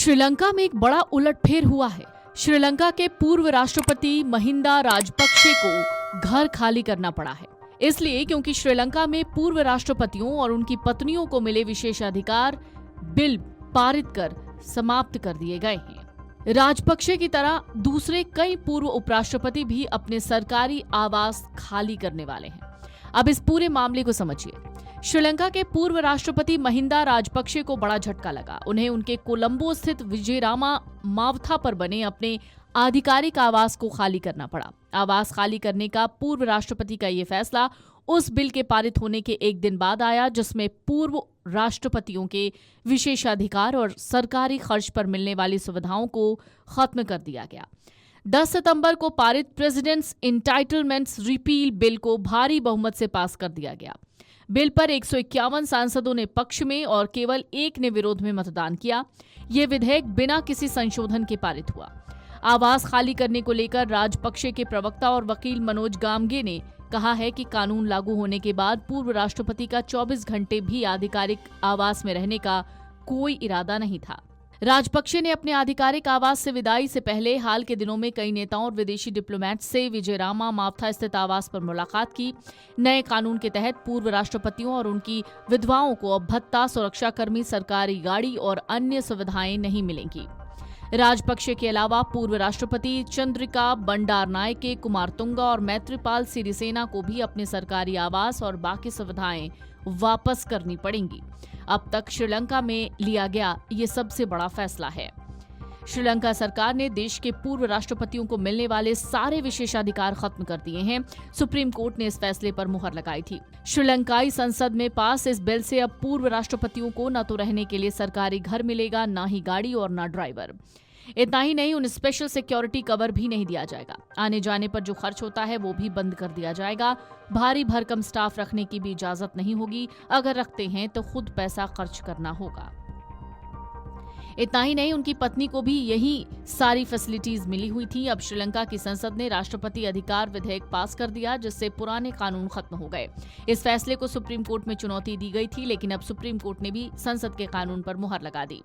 श्रीलंका में एक बड़ा उलटफेर हुआ है। श्रीलंका के पूर्व राष्ट्रपति महिंदा राजपक्षे को घर खाली करना पड़ा है, इसलिए क्योंकि श्रीलंका में पूर्व राष्ट्रपतियों और उनकी पत्नियों को मिले विशेषाधिकार बिल पारित कर समाप्त कर दिए गए हैं। राजपक्षे की तरह दूसरे कई पूर्व उपराष्ट्रपति भी अपने सरकारी आवास खाली करने वाले हैं। अब इस पूरे मामले को समझिए। श्रीलंका के पूर्व राष्ट्रपति महिंदा राजपक्षे को बड़ा झटका लगा। उन्हें उनके कोलंबो स्थित विजयरामा मावथा पर बने अपने आधिकारिक आवास को खाली करना पड़ा। आवास खाली करने का पूर्व राष्ट्रपति का ये फैसला उस बिल के पारित होने के एक दिन बाद आया जिसमें पूर्व राष्ट्रपतियों के विशेषाधिकार और सरकारी खर्च पर मिलने वाली सुविधाओं को खत्म कर दिया गया। 10 सितंबर को पारित प्रेसिडेंट्स इंटाइटलमेंट्स रिपील बिल को भारी बहुमत से पास कर दिया गया। बिल पर 151 सांसदों ने पक्ष में और केवल एक ने विरोध में मतदान किया। ये विधेयक बिना किसी संशोधन के पारित हुआ। आवास खाली करने को लेकर राजपक्षे के प्रवक्ता और वकील मनोज गामगे ने कहा है कि कानून लागू होने के बाद पूर्व राष्ट्रपति का 24 घंटे भी आधिकारिक आवास में रहने का कोई इरादा नहीं था। राजपक्षे ने अपने आधिकारिक आवास से विदाई से पहले हाल के दिनों में कई नेताओं और विदेशी डिप्लोमेट से विजयरामा मावथा स्थित आवास पर मुलाकात की। नए कानून के तहत पूर्व राष्ट्रपतियों और उनकी विधवाओं को अब भत्ता, सुरक्षाकर्मी, सरकारी गाड़ी और अन्य सुविधाएं नहीं मिलेंगी। राजपक्षे के अलावा पूर्व राष्ट्रपति चंद्रिका बंडारनायके, कुमारतुंगा और मैत्रीपाल सिरिसेना को भी अपने सरकारी आवास और बाकी सुविधाएं वापस करनी पड़ेंगी। अब तक श्रीलंका में लिया गया ये सबसे बड़ा फैसला है। श्रीलंका सरकार ने देश के पूर्व राष्ट्रपतियों को मिलने वाले सारे विशेषाधिकार खत्म कर दिए हैं। सुप्रीम कोर्ट ने इस फैसले पर मुहर लगाई थी। श्रीलंकाई संसद में पास इस बिल से अब पूर्व राष्ट्रपतियों को न तो रहने के लिए सरकारी घर मिलेगा, न ही गाड़ी और न ड्राइवर। इतना ही नहीं, उन्हें स्पेशल सिक्योरिटी कवर भी नहीं दिया जाएगा। आने जाने पर जो खर्च होता है वो भी बंद कर दिया जाएगा। भारी भरकम स्टाफ रखने की भी इजाजत नहीं होगी। अगर रखते हैं तो खुद पैसा खर्च करना होगा। इतना ही नहीं, उनकी पत्नी को भी यही सारी फैसिलिटीज मिली हुई थी। अब श्रीलंका की संसद ने राष्ट्रपति अधिकार विधेयक पास कर दिया जिससे पुराने कानून खत्म हो गए। इस फैसले को सुप्रीम कोर्ट में चुनौती दी गई थी, लेकिन अब सुप्रीम कोर्ट ने भी संसद के कानून पर मुहर लगा दी।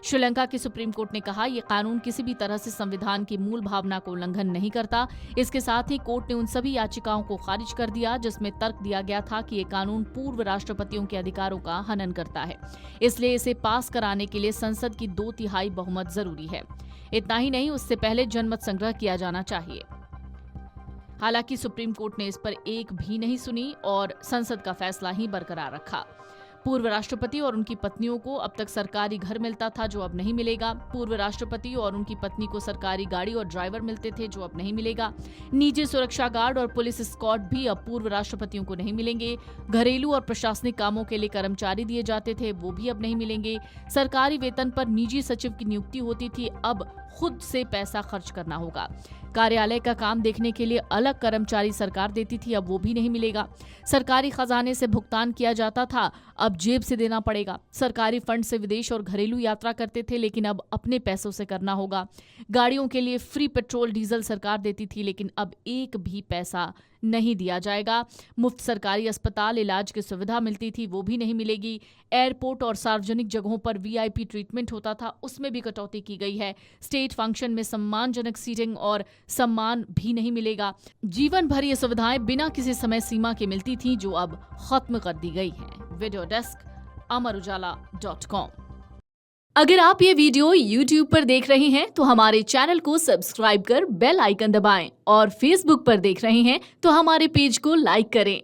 श्रीलंका की सुप्रीम कोर्ट ने कहा यह कानून किसी भी तरह से संविधान की मूल भावना को उल्लंघन नहीं करता। इसके साथ ही कोर्ट ने उन सभी याचिकाओं को खारिज कर दिया जिसमें तर्क दिया गया था कि ये कानून पूर्व राष्ट्रपतियों के अधिकारों का हनन करता है, इसलिए इसे पास कराने के लिए संसद की 2/3 बहुमत जरूरी है। इतना ही नहीं, उससे पहले जनमत संग्रह किया जाना चाहिए। हालांकि सुप्रीम कोर्ट ने इस पर एक भी नहीं सुनी और संसद का फैसला ही बरकरार रखा। पूर्व राष्ट्रपति और उनकी पत्नियों को अब तक सरकारी घर मिलता था जो अब नहीं मिलेगा। पूर्व राष्ट्रपति और उनकी पत्नी को सरकारी गाड़ी और ड्राइवर मिलते थे जो अब नहीं मिलेगा। निजी सुरक्षा गार्ड और पुलिस स्क्वाड भी अब पूर्व राष्ट्रपतियों को नहीं मिलेंगे। घरेलू और प्रशासनिक कामों के लिए कर्मचारी दिए जाते थे वो भी अब नहीं मिलेंगे। सरकारी वेतन पर निजी सचिव की नियुक्ति होती थी, अब खुद से पैसा खर्च करना होगा। कार्यालय का काम देखने के लिए अलग कर्मचारी सरकार देती थी, अब वो भी नहीं मिलेगा। सरकारी खजाने से भुगतान किया जाता था, अब जेब से देना पड़ेगा। सरकारी फंड से विदेश और घरेलू यात्रा करते थे, लेकिन अब अपने पैसों से करना होगा। गाड़ियों के लिए फ्री पेट्रोल डीजल सरकार देती थी, लेकिन अब एक भी पैसा नहीं दिया जाएगा। मुफ्त सरकारी अस्पताल इलाज की सुविधा मिलती थी, वो भी नहीं मिलेगी। एयरपोर्ट और सार्वजनिक जगहों पर वीआईपी ट्रीटमेंट होता था, उसमें भी कटौती की गई है। स्टेट फंक्शन में सम्मानजनक सीटिंग और सम्मान भी नहीं मिलेगा। जीवन भर ये सुविधाएं बिना किसी समय सीमा के मिलती थी जो अब खत्म कर दी गई हैं। Video desk amarujala.com। अगर आप ये वीडियो YouTube पर देख रहे हैं तो हमारे चैनल को सब्सक्राइब कर बेल आइकन दबाएं और Facebook पर देख रहे हैं तो हमारे पेज को लाइक करें।